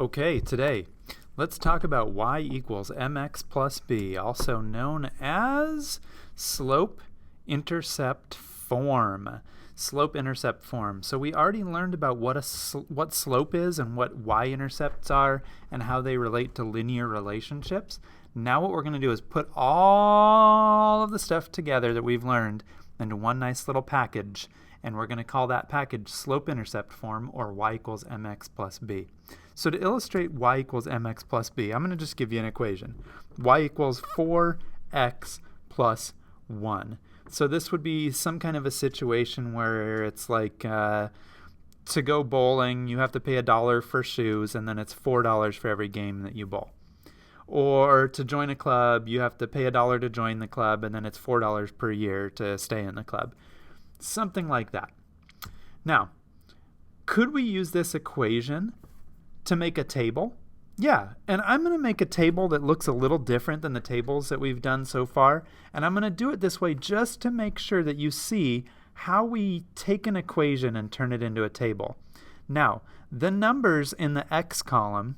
Okay, today let's talk about y equals mx plus b, also known as Slope-Intercept Form. Slope-Intercept Form. So we already learned about what slope is and what y-intercepts are and how they relate to linear relationships. Now what we're going to do is put all of the stuff together that we've learned into one nice little package, and we're going to call that package Slope-Intercept Form, or y equals mx plus b. So to illustrate y equals mx plus b, I'm going to just give you an equation. Y equals 4x plus 1. So this would be some kind of a situation where it's like to go bowling, you have to pay $1 for shoes, and then it's $4 for every game that you bowl. Or to join a club, you have to pay $1 to join the club, and then it's $4 per year to stay in the club. Something like that. Now, could we use this equation to make a table? Yeah, and I'm going to make a table that looks a little different than the tables that we've done so far, and I'm going to do it this way just to make sure that you see how we take an equation and turn it into a table. Now, the numbers in the x column,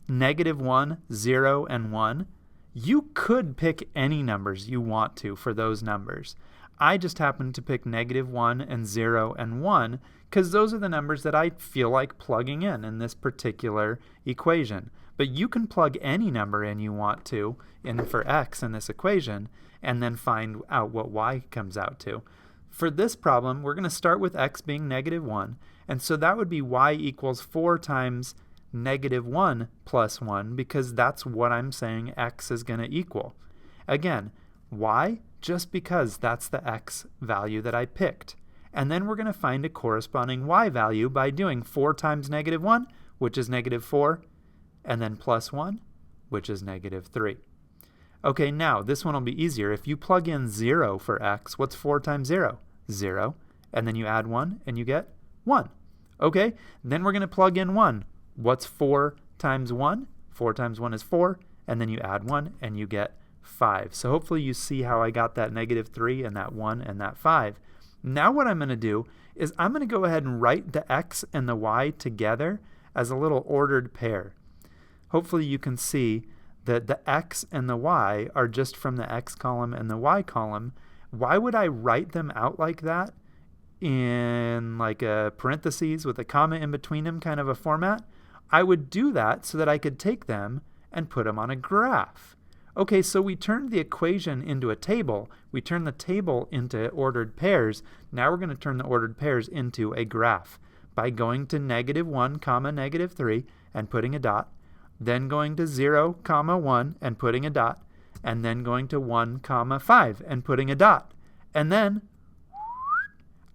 -1, 0, and 1, you could pick any numbers you want to for those numbers. I just happen to pick -1 and 0 and 1 because those are the numbers that I feel like plugging in this particular equation. But you can plug any number in you want to in for x in this equation and then find out what y comes out to. For this problem, we're going to start with x being -1, and so that would be y equals 4 times -1 plus 1, because that's what I'm saying x is going to equal. Again, why? Just because that's the x value that I picked. And then we're going to find a corresponding y value by doing 4 times -1, which is -4, and then plus 1, which is -3. Okay, now this one will be easier. If you plug in 0 for x, what's 4 times 0? 0. And then you add 1, and you get 1. Okay, then we're going to plug in 1. What's 4 times 1? 4 times 1 is 4, and then you add 1, and you get 5. So hopefully you see how I got that -3 and that 1 and that 5. Now what I'm going to do is I'm going to go ahead and write the x and the y together as a little ordered pair. Hopefully you can see that the x and the y are just from the x column and the y column. Why would I write them out like that in like a parentheses with a comma in between them kind of a format? I would do that so that I could take them and put them on a graph. Okay, so we turned the equation into a table. We turned the table into ordered pairs. Now we're going to turn the ordered pairs into a graph by going to -1, -3 and putting a dot, then going to 0, 1 and putting a dot, and then going to 1, 5 and putting a dot. And then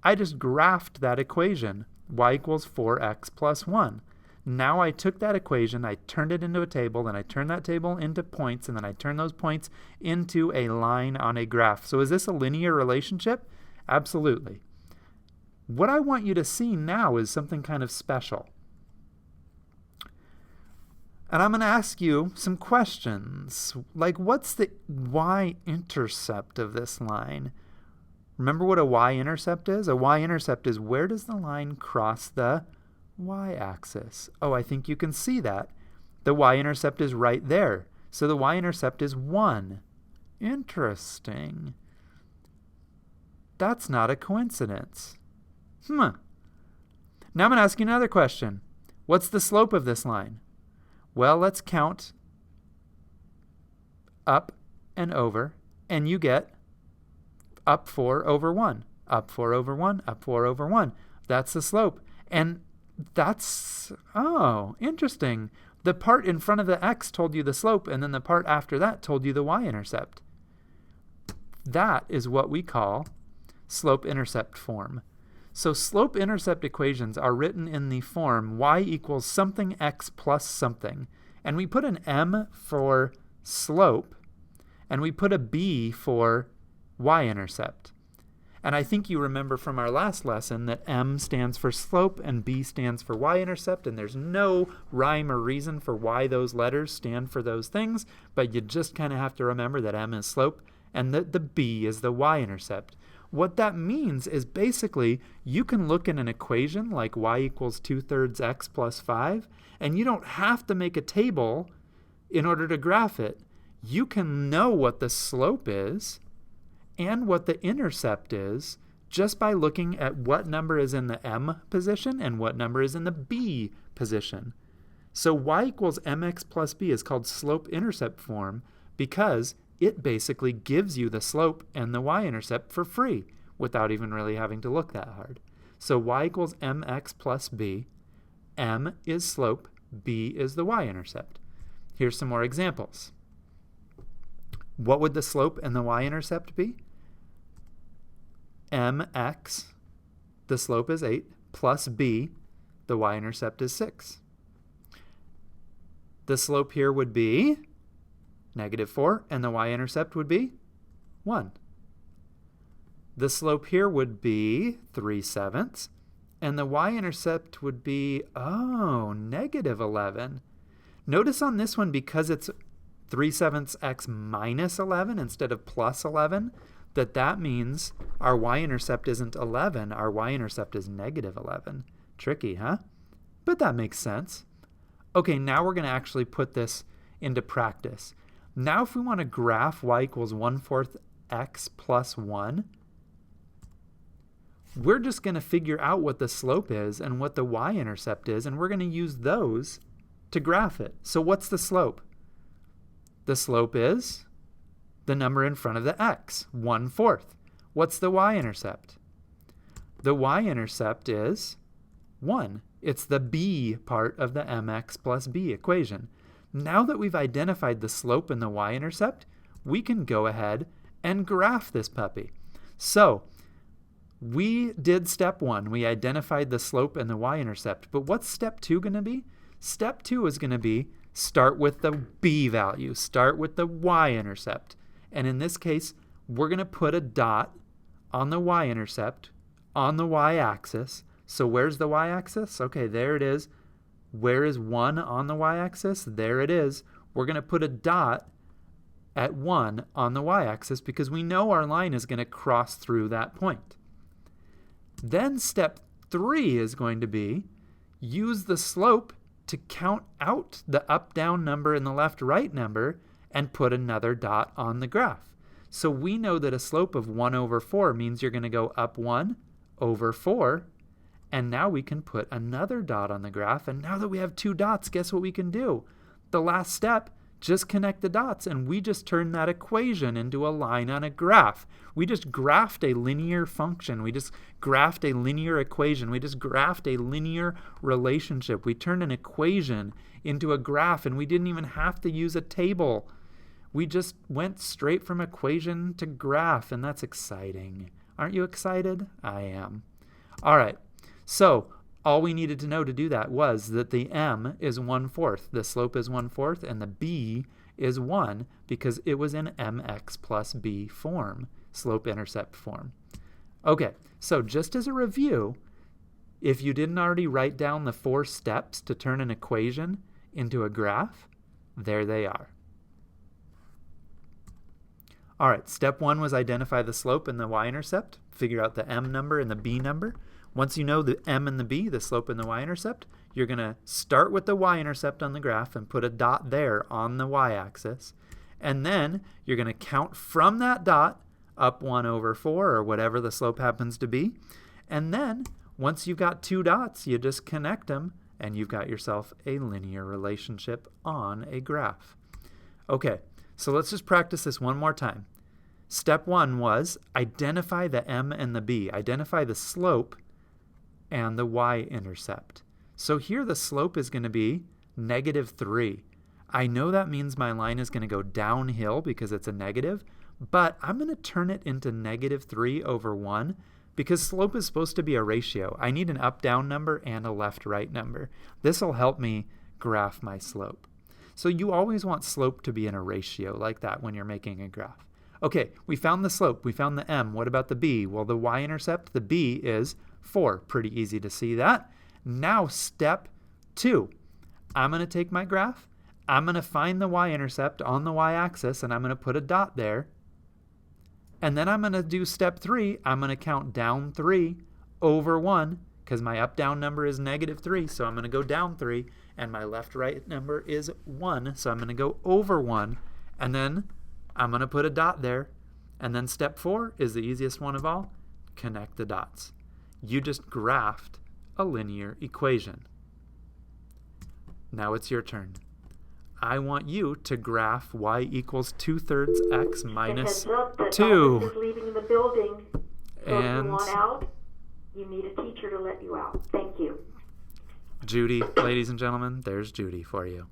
I just graphed that equation, y equals 4x plus 1. Now I took that equation, I turned it into a table, then I turned that table into points, and then I turned those points into a line on a graph. So is this a linear relationship? Absolutely. What I want you to see now is something kind of special. And I'm going to ask you some questions, like what's the y-intercept of this line? Remember what a y-intercept is? A y-intercept is where does the line cross the y-axis. Oh, I think you can see that. The y-intercept is right there. So the y-intercept is 1. Interesting. That's not a coincidence. Now I'm going to ask you another question. What's the slope of this line? Well, let's count up and over, and you get up 4 over 1. Up 4 over 1, up 4 over 1. That's the slope. And that's, oh, interesting. The part in front of the x told you the slope, and then the part after that told you the y-intercept. That is what we call slope-intercept form. So slope-intercept equations are written in the form y equals something x plus something. And we put an m for slope, and we put a b for y-intercept. And I think you remember from our last lesson that m stands for slope and b stands for y-intercept, and there's no rhyme or reason for why those letters stand for those things, but you just kind of have to remember that m is slope and that the b is the y-intercept. What that means is basically you can look at an equation like y equals 2/3 x plus 5, and you don't have to make a table in order to graph it. You can know what the slope is and what the intercept is just by looking at what number is in the m position and what number is in the b position. So y equals mx plus b is called slope-intercept form because it basically gives you the slope and the y-intercept for free without even really having to look that hard. So y equals mx plus b, m is slope, b is the y-intercept. Here's some more examples. What would the slope and the y-intercept be? mx, the slope is 8, plus b, the y-intercept is 6. The slope here would be -4, and the y-intercept would be 1. The slope here would be 3/7, and the y-intercept would be, -11. Notice on this one, because it's 3/7 x minus 11 instead of plus 11, that means our y-intercept isn't 11, our y-intercept is -11. Tricky, huh? But that makes sense. Okay, now we're going to actually put this into practice. Now if we want to graph y equals 1/4 x plus 1, we're just going to figure out what the slope is and what the y-intercept is, and we're going to use those to graph it. So what's the slope? The slope is the number in front of the x, 1/4. What's the y-intercept? The y-intercept is 1. It's the b part of the mx plus b equation. Now that we've identified the slope and the y-intercept, we can go ahead and graph this puppy. So we did step 1. We identified the slope and the y-intercept. But what's step 2 going to be? Step 2 is going to be start with the b value, start with the y-intercept. And in this case, we're going to put a dot on the y-intercept on the y-axis. So where's the y-axis? Okay, there it is. Where is 1 on the y-axis? There it is. We're going to put a dot at 1 on the y-axis because we know our line is going to cross through that point. Then step 3 is going to be use the slope to count out the up-down number and the left-right number and put another dot on the graph. So we know that a slope of 1/4 means you're going to go up 1/4, and now we can put another dot on the graph, and now that we have 2 dots, guess what we can do? The last step, just connect the dots, and we just turn that equation into a line on a graph. We just graphed a linear function. We just graphed a linear equation. We just graphed a linear relationship. We turned an equation into a graph, and we didn't even have to use a table. We just went straight from equation to graph, and that's exciting. Aren't you excited? I am. All right, so all we needed to know to do that was that the m is 1/4, the slope is 1/4, and the b is 1 because it was in mx plus b form, slope-intercept form. Okay, so just as a review, if you didn't already write down the 4 steps to turn an equation into a graph, there they are. All right, step 1 was identify the slope and the y-intercept, figure out the m number and the b number. Once you know the m and the b, the slope and the y-intercept, you're going to start with the y-intercept on the graph and put a dot there on the y-axis. And then you're going to count from that dot up 1/4 or whatever the slope happens to be. And then once you've got 2 dots, you just connect them and you've got yourself a linear relationship on a graph. Okay, so let's just practice this one more time. Step 1 was identify the m and the b, identify the slope and the y-intercept. So here the slope is going to be -3. I know that means my line is going to go downhill because it's a negative, but I'm going to turn it into -3/1 because slope is supposed to be a ratio. I need an up-down number and a left-right number. This will help me graph my slope. So you always want slope to be in a ratio like that when you're making a graph. Okay, we found the slope, we found the m. What about the b? Well, the y-intercept, the b is 4. Pretty easy to see that. Now step 2. I'm going to take my graph, I'm going to find the y-intercept on the y-axis, and I'm going to put a dot there. And then I'm going to do step 3. I'm going to count down 3 over 1, because my up-down number is -3, so I'm going to go down 3, and my left-right number is 1, so I'm going to go over 1, and then I'm going to put a dot there. And then step 4 is the easiest one of all. Connect the dots. You just graphed a linear equation. Now it's your turn. I want you to graph y equals 2/3 x minus 2. Is leaving the building. So And if you want out, you need a teacher to let you out. Thank you. Judy, ladies and gentlemen, there's Judy for you.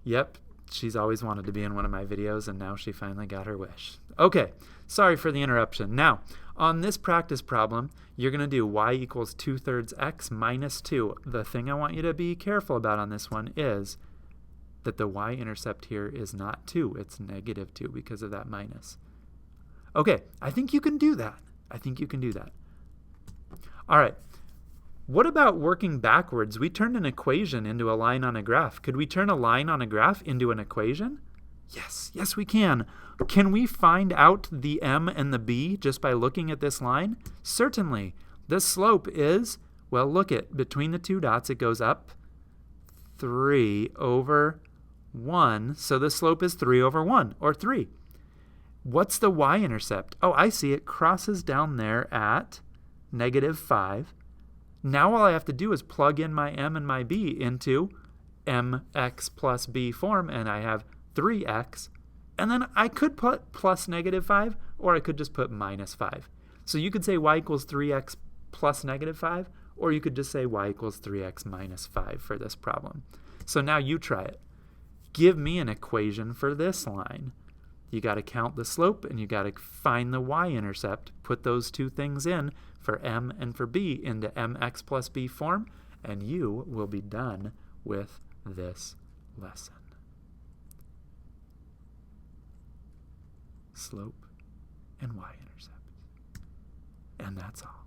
Yep, she's always wanted to be in one of my videos, and now she finally got her wish. Okay, sorry for the interruption. Now, on this practice problem, you're going to do y equals 2/3 x minus 2. The thing I want you to be careful about on this one is that the y-intercept here is not 2. It's -2 because of that minus. Okay, I think you can do that. I think you can do that. All right. What about working backwards? We turned an equation into a line on a graph. Could we turn a line on a graph into an equation? Yes, yes we can. Can we find out the m and the b just by looking at this line? Certainly. The slope is, well, look at, between the two dots it goes up 3 over 1. So the slope is 3 over 1, or 3. What's the y-intercept? Oh, I see it crosses down there at -5. Now all I have to do is plug in my m and my b into mx+b form, and I have 3x. And then I could put plus -5, or I could just put -5. So you could say y equals 3x plus -5, or you could just say y equals 3x minus 5 for this problem. So now you try it. Give me an equation for this line. You got to count the slope, and you got to find the y-intercept. Put those two things in for m and for b into mx+b form, and you will be done with this lesson. Slope and y-intercept. And that's all.